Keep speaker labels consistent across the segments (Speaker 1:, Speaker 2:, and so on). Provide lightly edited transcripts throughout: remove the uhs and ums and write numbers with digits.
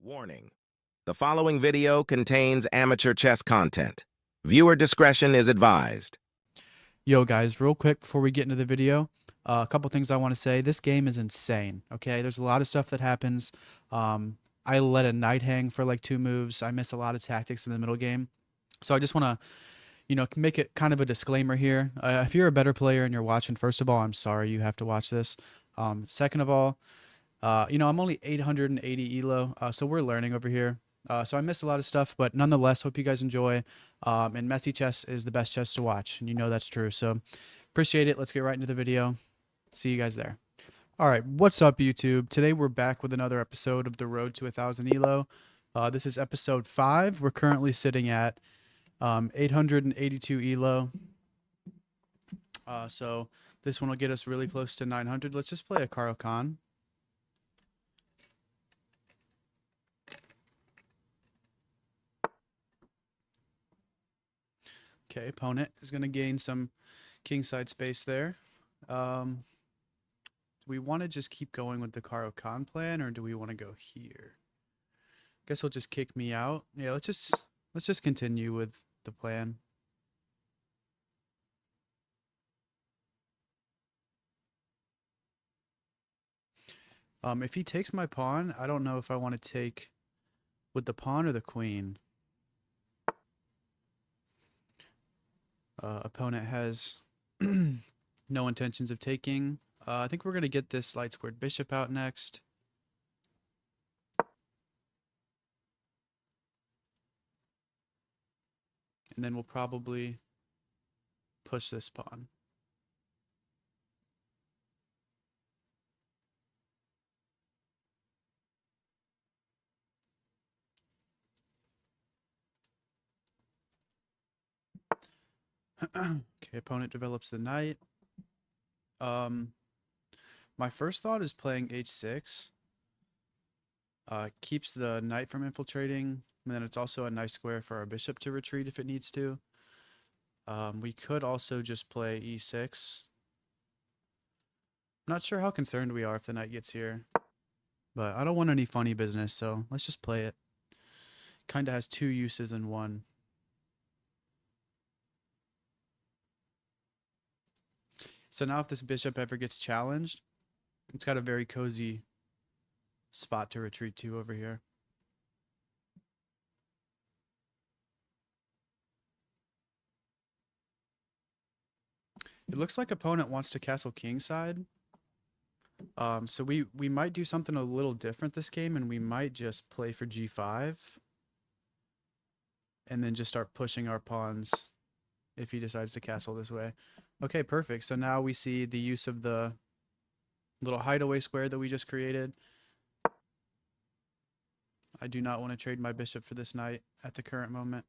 Speaker 1: Warning: the following video contains amateur chess content. Viewer discretion is advised.
Speaker 2: Yo guys, real quick before we get into the video, a couple things I want to say. This game is insane, okay? There's a lot of stuff that happens. I let a knight hang for like 2 moves. I miss a lot of tactics in the middle game. So I just want to, make it kind of a disclaimer here. If you're a better player and you're watching, first of all, I'm sorry you have to watch this. Second of all, I'm only 880 ELO, so we're learning over here. So I missed a lot of stuff, but nonetheless, hope you guys enjoy. And messy chess is the best chess to watch, and you know that's true. So appreciate it. Let's get right into the video. See you guys there. All right, what's up, YouTube? Today we're back with another episode of The Road to 1000 ELO. This is episode 5. We're currently sitting at 882 ELO. So this one will get us really close to 900. Let's just play a Karo Khan. Okay, opponent is going to gain some kingside space there. Do we want to just keep going with the Karo Khan plan, or do we want to go here? Guess he'll just kick me out. Yeah, let's just continue with the plan. If he takes my pawn, I don't know if I want to take with the pawn or the queen. Opponent has no intentions of taking. I think we're going to get this light squared bishop out next. And then we'll probably push this pawn. Okay, opponent develops the knight. My first thought is playing h6. Keeps the knight from infiltrating, and then it's also a nice square for our bishop to retreat if it needs to. We could also just play e6. I'm not sure how concerned we are if the knight gets here, but I don't want any funny business, so let's just play it. Kind of has 2 uses in one. So now if this bishop ever gets challenged, it's got a very cozy spot to retreat to over here. It looks like opponent wants to castle kingside. So we might do something a little different this game, and we might just play for g5 and then just start pushing our pawns if he decides to castle this way. Okay, perfect. So now we see the use of the little hideaway square that we just created. I do not want to trade my bishop for this knight at the current moment.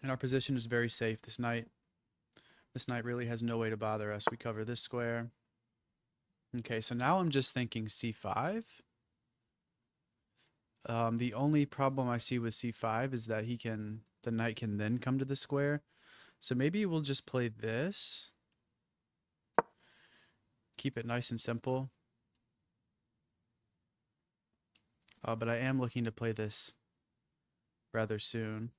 Speaker 2: And our position is very safe. This knight really has no way to bother us. We cover this square. Okay, so now I'm just thinking c5. The only problem I see with c5 is that the knight can then come to the square. So maybe we'll just play this. Keep it nice and simple. But I am looking to play this rather soon.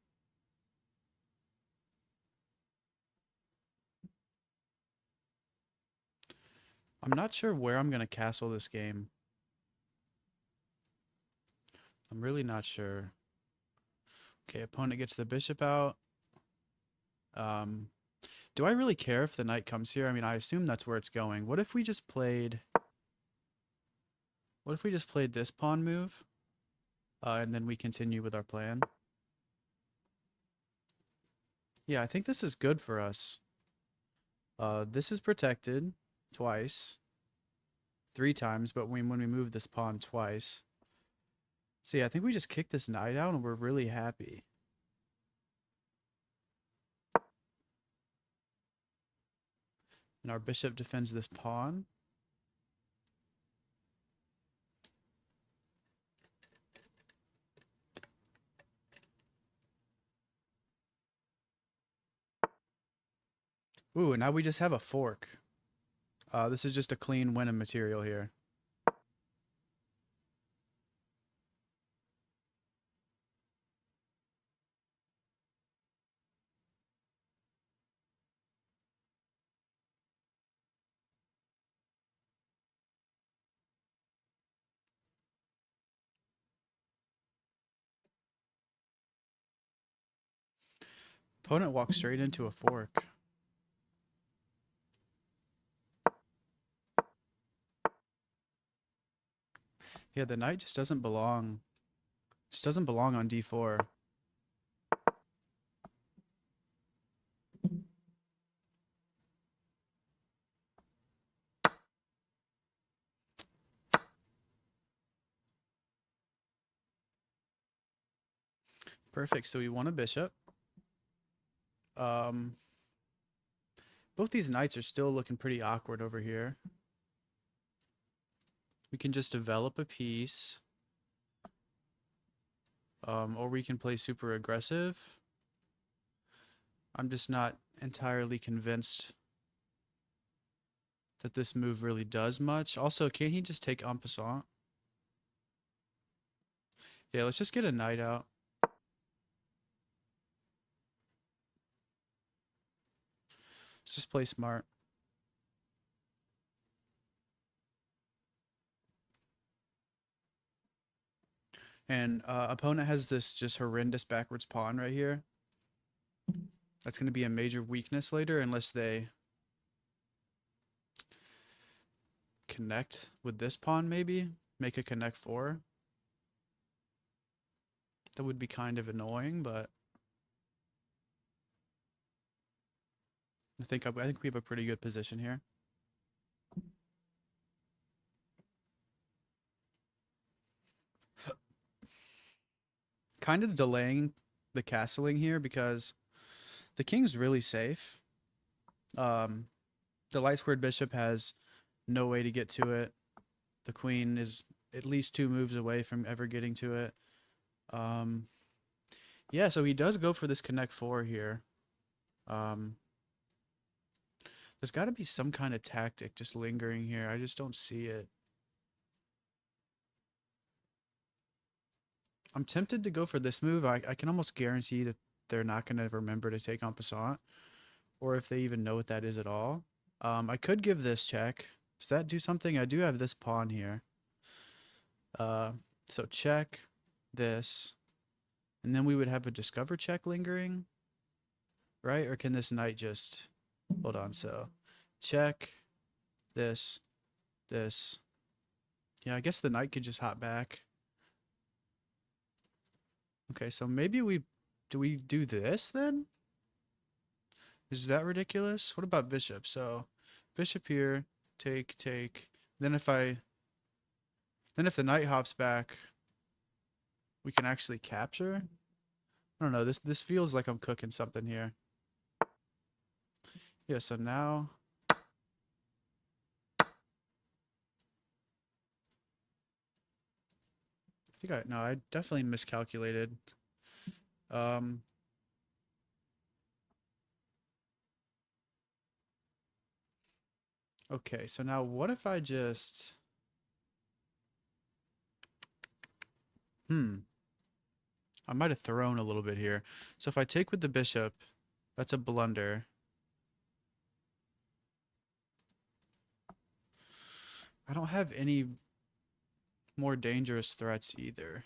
Speaker 2: I'm not sure where I'm going to castle this game. I'm really not sure. Okay, opponent gets the bishop out. Do I really care if the knight comes here? I mean, I assume that's where it's going. What if we just played this pawn move? And then we continue with our plan. Yeah, I think this is good for us. This is protected twice. 3 times, but when we move this pawn twice. So yeah, I think we just kick this knight out and we're really happy. And our bishop defends this pawn. Ooh, and now we just have a fork. This is just a clean win of material here. Opponent walks straight into a fork. Yeah, the knight just doesn't belong. Just doesn't belong on d4. Perfect. So we won a bishop. Both these knights are still looking pretty awkward over here. We can just develop a piece. Or we can play super aggressive. I'm just not entirely convinced that this move really does much. Also, can't he just take en passant? Yeah, let's just get a knight out. Let's just play smart. And opponent has this just horrendous backwards pawn right here. That's going to be a major weakness later unless they connect with this pawn maybe. Make a connect 4. That would be kind of annoying, but I think we have a pretty good position here. Kind of delaying the castling here because the king's really safe. The light squared bishop has no way to get to it. The queen is at least 2 moves away from ever getting to it. Yeah, so he does go for this connect 4 here. There's got to be some kind of tactic just lingering here. I just don't see it. I'm tempted to go for this move. I can almost guarantee that they're not going to remember to take en passant, or if they even know what that is at all. I could give this check. Does that do something? I do have this pawn here. So check this, and then we would have a discover check lingering, right? Or can this knight just hold on? So check this. Yeah, I guess the knight could just hop back. Okay, so maybe we do this then? Is that ridiculous? What about bishop? So bishop here, take. Then if the knight hops back, we can actually capture. I don't know. This feels like I'm cooking something here. Yeah, so now I definitely miscalculated. Okay, so now what if I just I might have thrown a little bit here. So if I take with the bishop, that's a blunder. I don't have any more dangerous threats either.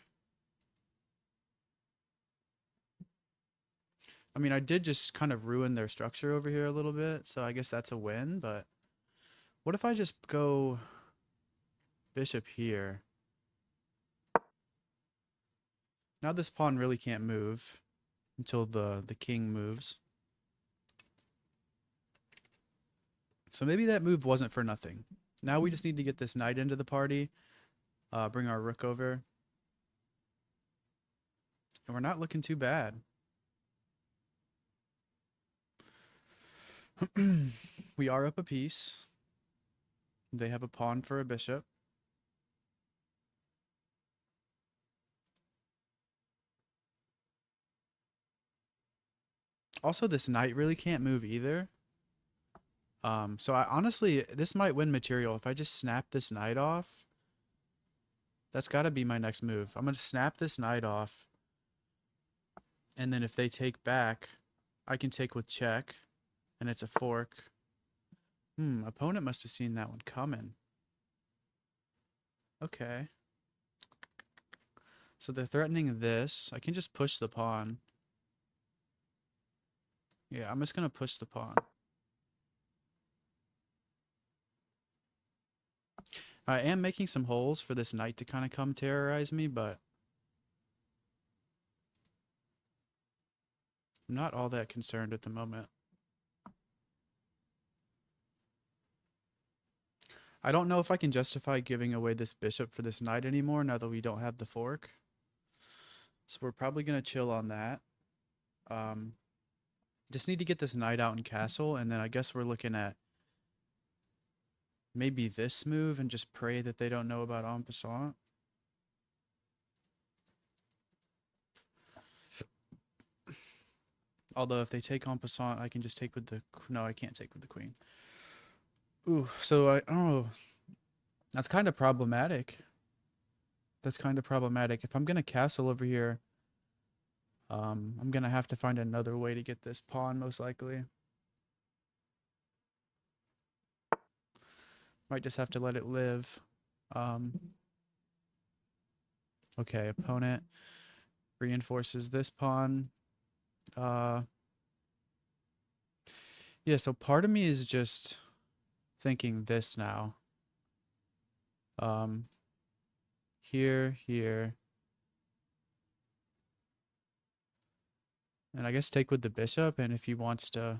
Speaker 2: I mean, I did just kind of ruin their structure over here a little bit, so I guess that's a win, but what if I just go bishop here? Now this pawn really can't move until the king moves. So maybe that move wasn't for nothing. Now we just need to get this knight into the party, bring our rook over. And we're not looking too bad. We are up a piece. They have a pawn for a bishop. Also, this knight really can't move either. So I honestly, this might win material. If I just snap this knight off, that's got to be my next move. I'm going to snap this knight off. And then if they take back, I can take with check. And it's a fork. Opponent must have seen that one coming. Okay. So they're threatening this. I can just push the pawn. Yeah, I'm just gonna push the pawn. I am making some holes for this knight to kind of come terrorize me, but I'm not all that concerned at the moment. I don't know if I can justify giving away this bishop for this knight anymore now that we don't have the fork. So we're probably going to chill on that. Just need to get this knight out in castle, and then I guess we're looking at maybe this move and just pray that they don't know about en passant. Although if they take en passant, I can just take with the... No, I can't take with the queen. Ooh, so I don't know. That's kind of problematic. That's kind of problematic. If I'm going to castle over here, I'm going to have to find another way to get this pawn, most likely. Might just have to let it live. Okay, opponent reinforces this pawn. Yeah, so part of me is just thinking this now. Here, here. And I guess take with the bishop, and if he wants to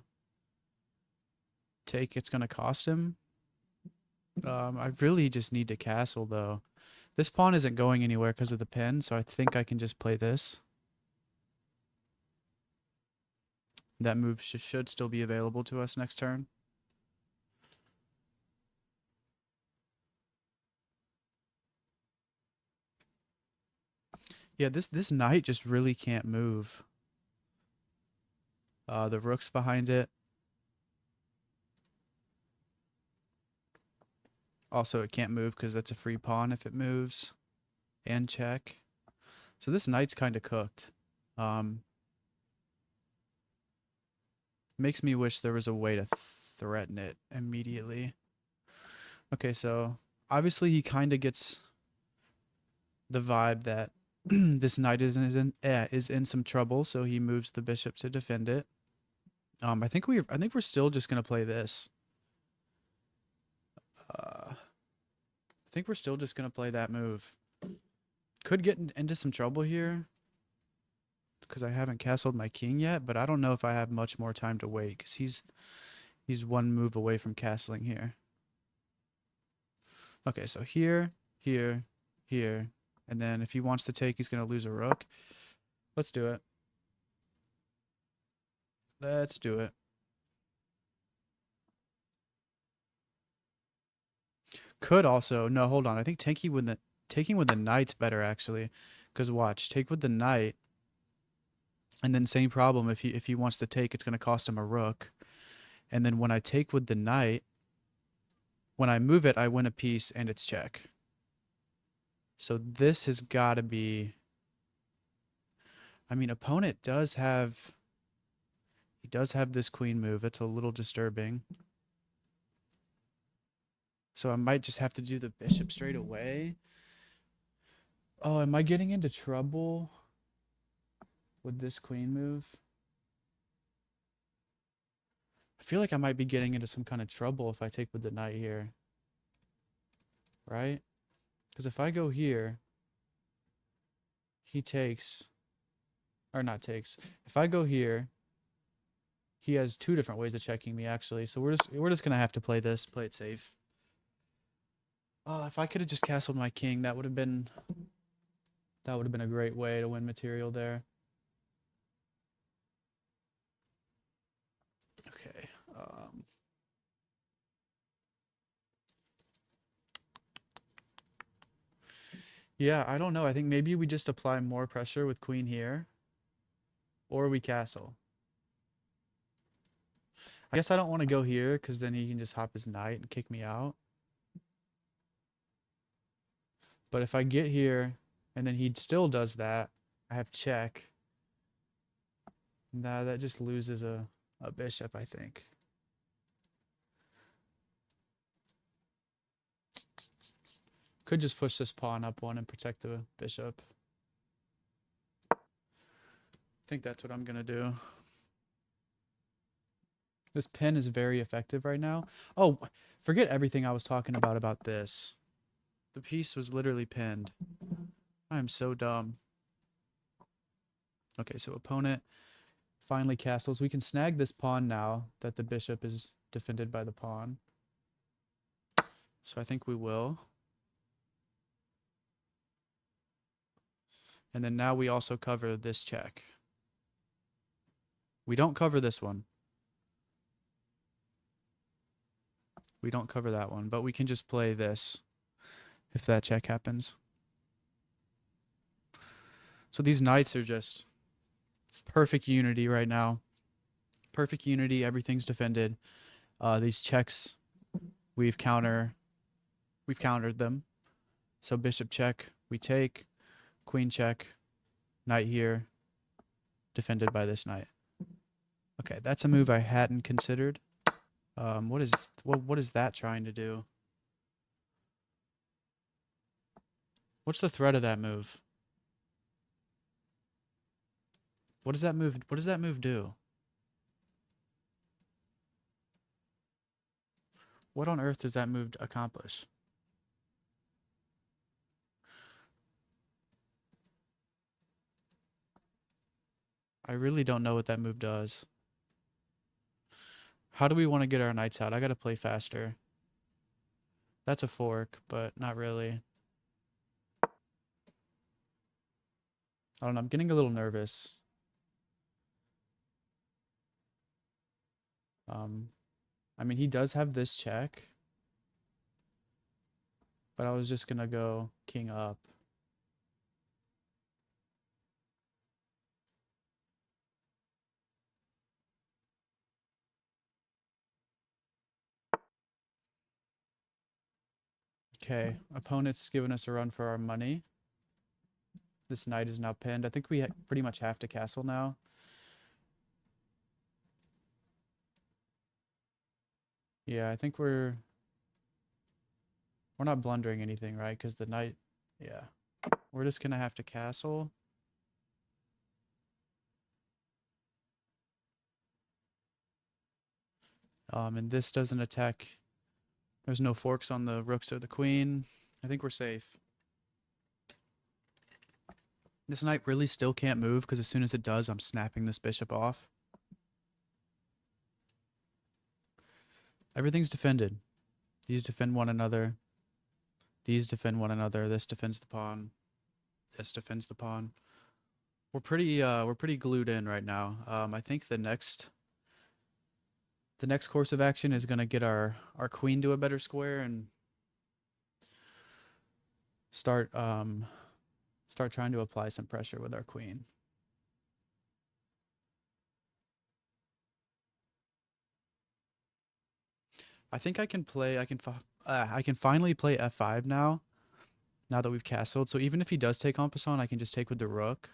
Speaker 2: take, it's going to cost him. I really just need to castle, though. This pawn isn't going anywhere because of the pin, so I think I can just play this. That move should still be available to us next turn. Yeah, this knight just really can't move. The rook's behind it. Also, it can't move because that's a free pawn if it moves. And check. So this knight's kind of cooked. Makes me wish there was a way to threaten it immediately. Okay, so obviously he kind of gets the vibe that this knight is in some trouble, so he moves the bishop to defend it. I think we're still just gonna play this. I think we're still just gonna play that move. Could get into some trouble here because I haven't castled my king yet, but I don't know if I have much more time to wait because he's one move away from castling here. Okay, so here, here, here, and then if he wants to take, he's gonna lose a rook. Let's do it. Let's do it. Could also no, hold on. I think taking with the knight's better actually, because watch, take with the knight, and then same problem. If he wants to take, it's gonna cost him a rook, and then when I take with the knight, when I move it, I win a piece and it's check. So this has got to be. I mean, opponent does have. He does have this queen move. It's a little disturbing. So I might just have to do the bishop straight away. Oh, am I getting into trouble with this queen move? I feel like I might be getting into some kind of trouble if I take with the knight here. Right? Because if I go here, he takes, or not takes. If I go here, he has two different ways of checking me actually. So we're just gonna have to play this, play it safe. If I could have just castled my king, that would have been a great way to win material there. Okay. Yeah, I don't know. I think maybe we just apply more pressure with queen here, or we castle. I guess I don't want to go here because then he can just hop his knight and kick me out. But if I get here and then he still does that, I have check. Nah, that just loses a bishop, I think. Could just push this pawn up one and protect the bishop. I think that's what I'm going to do. This pin is very effective right now. Oh, forget everything I was talking about this. The piece was literally pinned. I am so dumb. Okay, so opponent finally castles. We can snag this pawn now that the bishop is defended by the pawn. So I think we will. And then now we also cover this check. We don't cover this one. We don't cover that one, but we can just play this if that check happens. So these knights are just perfect unity right now. Perfect unity, everything's defended. These checks, we've countered them. So bishop check, we take, queen check, knight here, defended by this knight. Okay, that's a move I hadn't considered. What is that trying to do? What's the threat of that move? What does that move do? What on earth does that move accomplish? I really don't know what that move does. How do we want to get our knights out? I gotta play faster. That's a fork, but not really. I don't know, I'm getting a little nervous. I mean, he does have this check, but I was just gonna go king up. Okay, opponent's giving us a run for our money. This knight is now pinned. I think we pretty much have to castle now. Yeah, I think we're not blundering anything, right? Because the knight, yeah. We're just gonna have to castle. And this doesn't attack. There's no forks on the rooks or the queen. I think we're safe. This knight really still can't move because as soon as it does, I'm snapping this bishop off. Everything's defended. These defend one another. These defend one another. This defends the pawn. This defends the pawn. We're pretty glued in right now. I think the next course of action is gonna get our queen to a better square and start trying to apply some pressure with our queen. I think I can play. I can finally play f5 now. Now that we've castled, so even if he does take en passant, I can just take with the rook.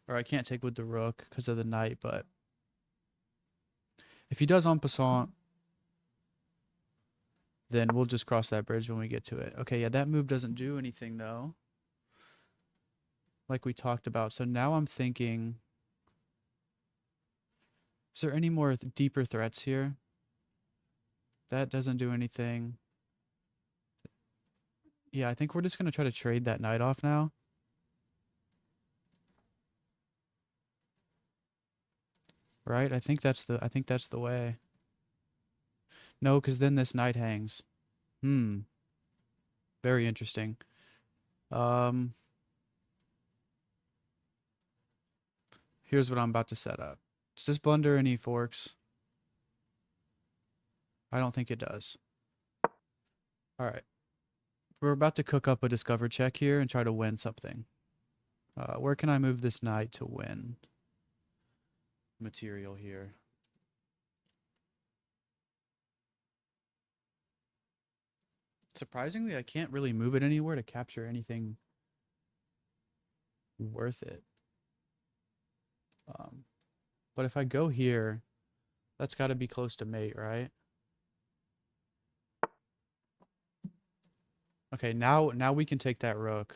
Speaker 2: Or I can't take with the rook because of the knight, but if he does en passant, then we'll just cross that bridge when we get to it. Okay, yeah, that move doesn't do anything though, like we talked about. So now I'm thinking, is there any more deeper threats here? That doesn't do anything. Yeah, I think we're just going to try to trade that knight off now. Right? I think that's the way. No, because then this knight hangs. Very interesting. Here's what I'm about to set up. Does this blunder any forks? I don't think it does. All right. We're about to cook up a discover check here and try to win something. Where can I move this knight to win material here? Surprisingly, I can't really move it anywhere to capture anything worth it. But if I go here, that's got to be close to mate, right? Okay, now we can take that rook.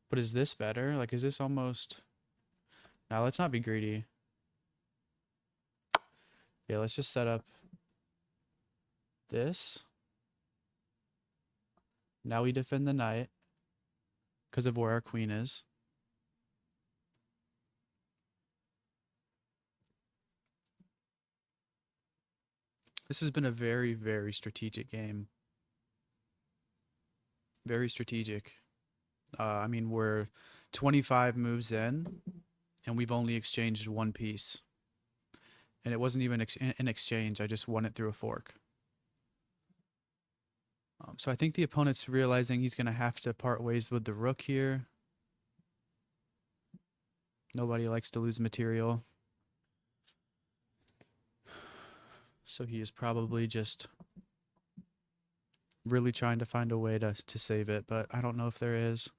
Speaker 2: But is this better? Like, is this almost... Now, let's not be greedy. Yeah, let's just set up this. Now we defend the knight because of where our queen is. This has been a very, very strategic game. Very strategic. I mean, we're 25 moves in, and we've only exchanged one piece. And it wasn't even an exchange. I just won it through a fork. So I think the opponent's realizing he's going to have to part ways with the rook here. Nobody likes to lose material. So he is probably just really trying to find a way to save it, but I don't know if there is.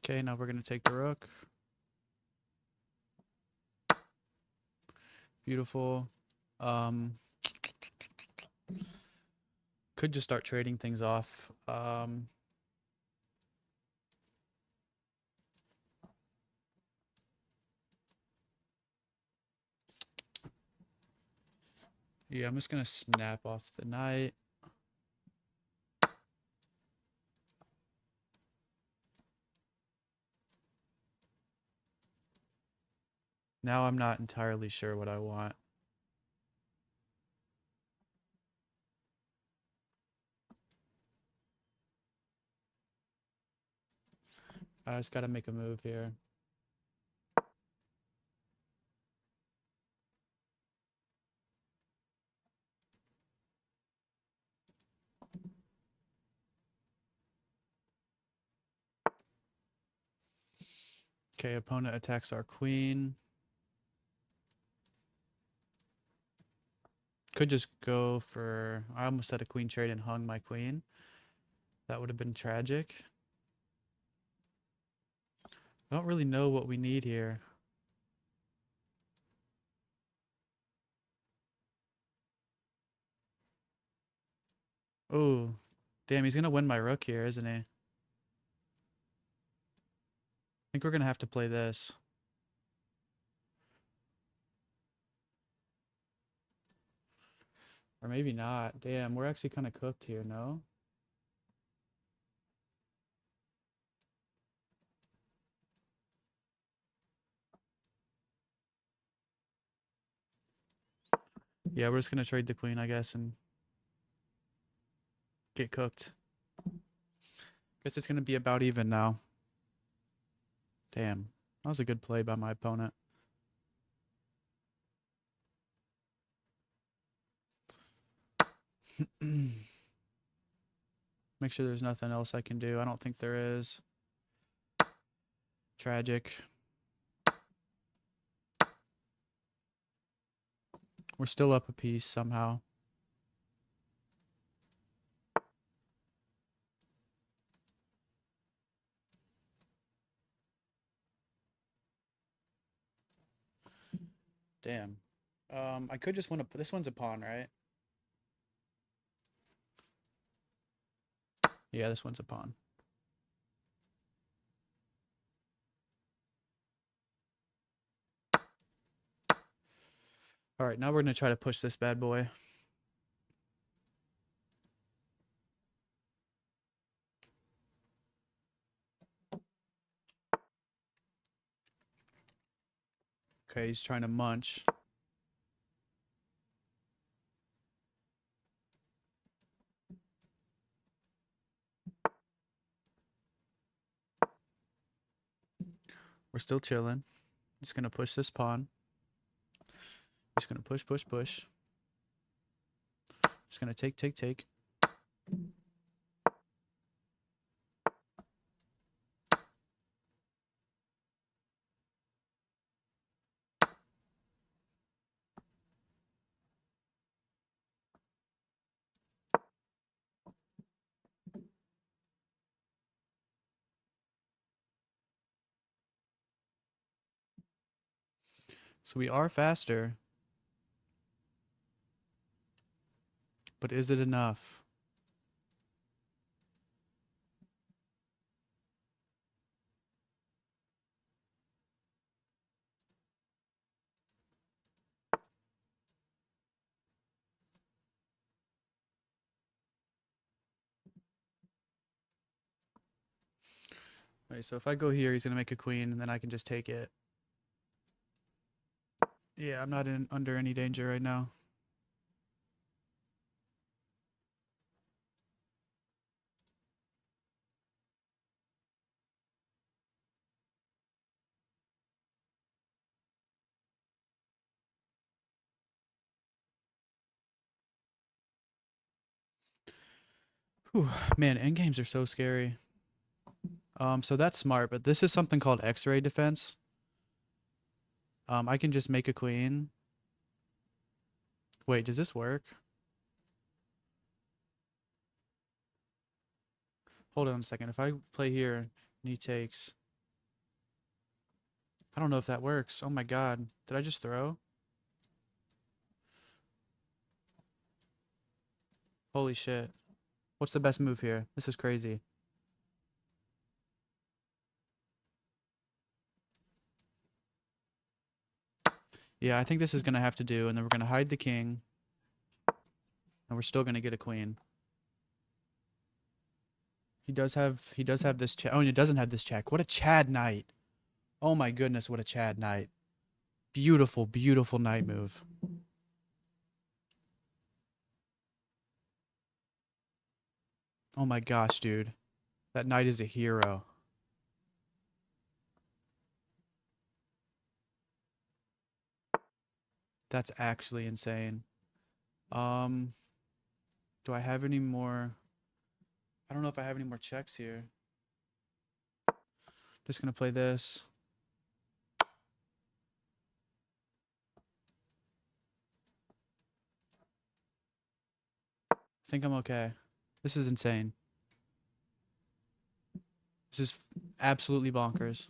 Speaker 2: Okay, now we're going to take the rook. Beautiful. Could just start trading things off. Yeah, I'm just going to snap off the knight. Now I'm not entirely sure what I want. I just got to make a move here. Okay, opponent attacks our queen. Could just go for... I almost had a queen trade and hung my queen. That would have been tragic. I don't really know what we need here. Oh, damn, he's going to win my rook here, isn't he? I think we're going to have to play this. Or maybe not. Damn, we're actually kind of cooked here, no? Yeah, we're just going to trade the queen, I guess, and get cooked. Guess it's going to be about even now. Damn, that was a good play by my opponent. Make sure there's nothing else I can do. I don't think there is. Tragic. We're still up a piece somehow. Damn. I could just want to... This one's a pawn, right? Yeah, this one's a pawn. All right, now we're going to try to push this bad boy. Okay, he's trying to munch. We're still chilling. Just going to push this pawn. Just going to push, push, push. Just going to take, take, take. So we are faster. But is it enough? Wait, so if I go here, he's gonna make a queen, and then I can just take it. Yeah, I'm not under any danger right now. Whew, man, endgames are so scary. So that's smart, but this is something called X-ray defense. I can just make a queen. Wait, does this work? Hold on a second. If I play here and he takes, I don't know if that works. Oh my God, did I just throw? Holy shit. What's the best move here? This is crazy. Yeah, I think this is gonna have to do, and then we're gonna hide the king, and we're still gonna get a queen. He does have this check. Oh, and he doesn't have this check. What a Chad knight. Oh my goodness, what a Chad knight. Beautiful, beautiful knight move. Oh my gosh, dude. That knight is a hero. That's actually insane. Um, do I have any more? I don't know if I have any more checks here. Just gonna play this. I think I'm okay. This is insane. This is absolutely bonkers.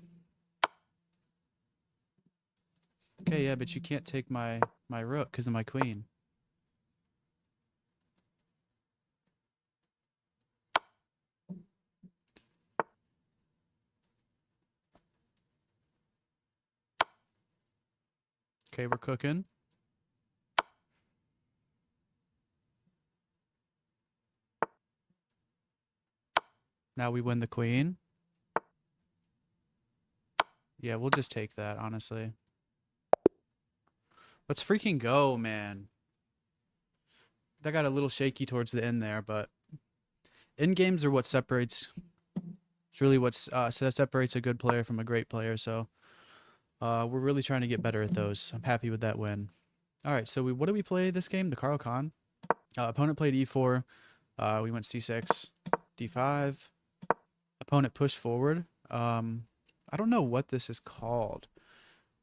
Speaker 2: Okay, yeah, but you can't take my rook because of my queen. Okay, we're cooking. Now we win the queen. Yeah, we'll just take that, honestly. Let's freaking go, man. That got a little shaky towards the end there, but end games are what separates. It's really what separates a good player from a great player. So we're really trying to get better at those. I'm happy with that win. All right, so what did we play this game? The Carl Khan. Opponent played e4. We went c6, d5. Opponent pushed forward. I don't know what this is called.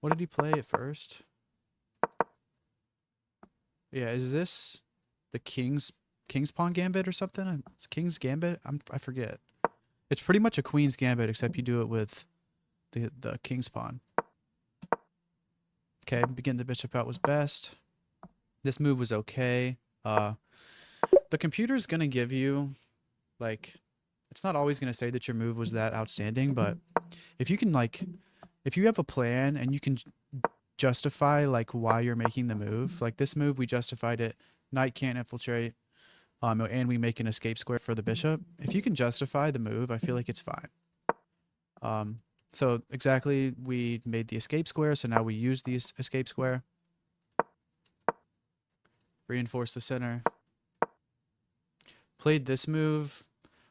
Speaker 2: What did he play at first? Yeah, is this the King's Pawn Gambit or something? It's King's Gambit. I forget. It's pretty much a Queen's Gambit, except you do it with the King's Pawn. Okay, begin the bishop out was best. This move was okay. The computer's gonna give you like, it's not always gonna say that your move was that outstanding, but if you can if you have a plan and you can justify like why you're making the move, like this move we justified it. Knight can't infiltrate. And we make an escape square for the bishop. If you can justify the move, I feel like it's fine. So exactly, we made the escape square, so now we use the escape square. Reinforce the center. Played this move.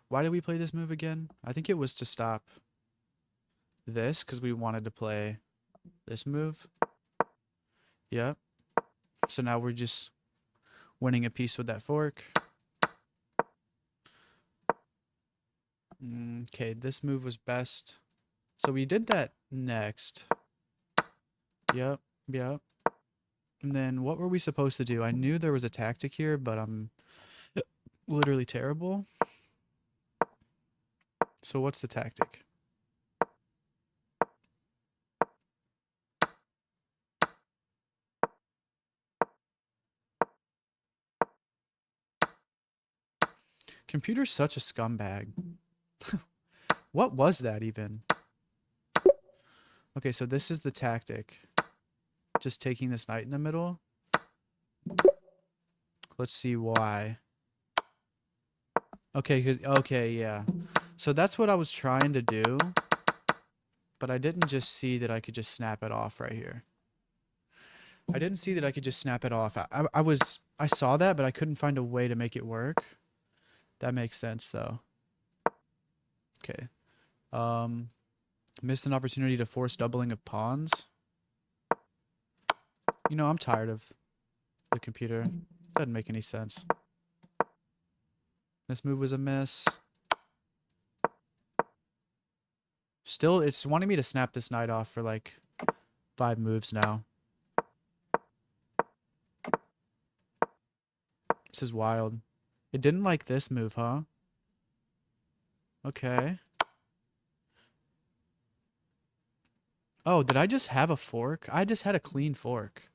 Speaker 2: Why did we play this move again? I think it was to stop this, because we wanted to play this move. Yep. So now we're just winning a piece with that fork. Okay, this move was best. So we did that next. Yep, yep. And then what were we supposed to do? I knew there was a tactic here, but I'm literally terrible. So what's the tactic? Computer's such a scumbag. What was that even? Okay, so this is the tactic. Just taking this knight in the middle. Let's see why. Okay, okay, yeah. So that's what I was trying to do, but I didn't just see that I could just snap it off right here. I didn't see that I could just snap it off. I saw that, but I couldn't find a way to make it work. That makes sense though. Okay. Missed an opportunity to force doubling of pawns. You know, I'm tired of the computer. Doesn't make any sense. This move was a miss. Still, it's wanting me to snap this knight off for like 5 moves now. This is wild. It didn't like this move, huh? Okay. Oh, did I just have a fork? I just had a clean fork.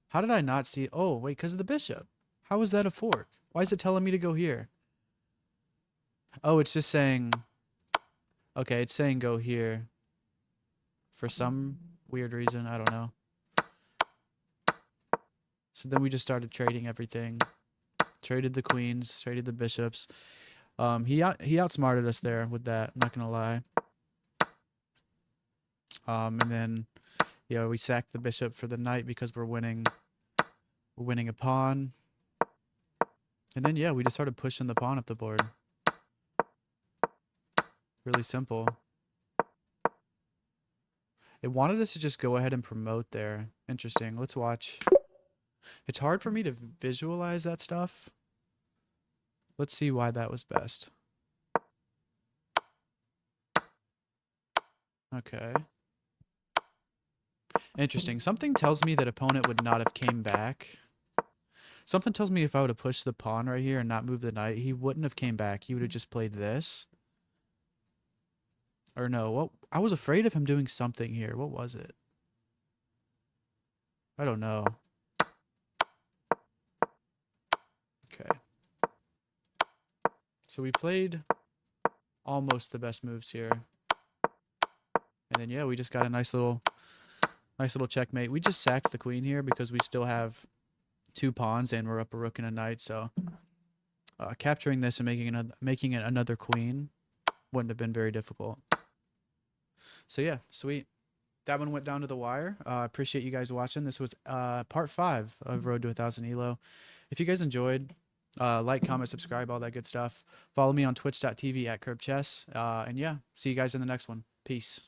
Speaker 2: How did I not see? Oh, wait, because of the bishop. How is that a fork? Why is it telling me to go here? Oh, it's just saying... Okay, it's saying go here. For some weird reason, I don't know. So then we just started trading everything. Traded the queens, traded the bishops. He outsmarted us there with that, I'm not gonna lie. And then yeah, we sacked the bishop for the knight because we're winning a pawn. And then yeah, we just started pushing the pawn up the board. Really simple. It wanted us to just go ahead and promote there. Interesting. Let's watch. It's hard for me to visualize that stuff. Let's see why that was best. Okay. Interesting. Something tells me that opponent would not have came back. Something tells me if I would have pushed the pawn right here and not moved the knight, he wouldn't have came back. He would have just played this. Or no, what? I was afraid of him doing something here. What was it? I don't know. Okay. So we played almost the best moves here. And then yeah, we just got a nice little checkmate. We just sacked the queen here because we still have 2 pawns and we're up a rook and a knight, so capturing this and making it another queen wouldn't have been very difficult. So yeah, sweet. That one went down to the wire. Appreciate you guys watching. This was part 5 of Road to 1000 ELO. If you guys enjoyed, like, comment, subscribe, all that good stuff. Follow me on twitch.tv @curbchess. And yeah, see you guys in the next one. Peace.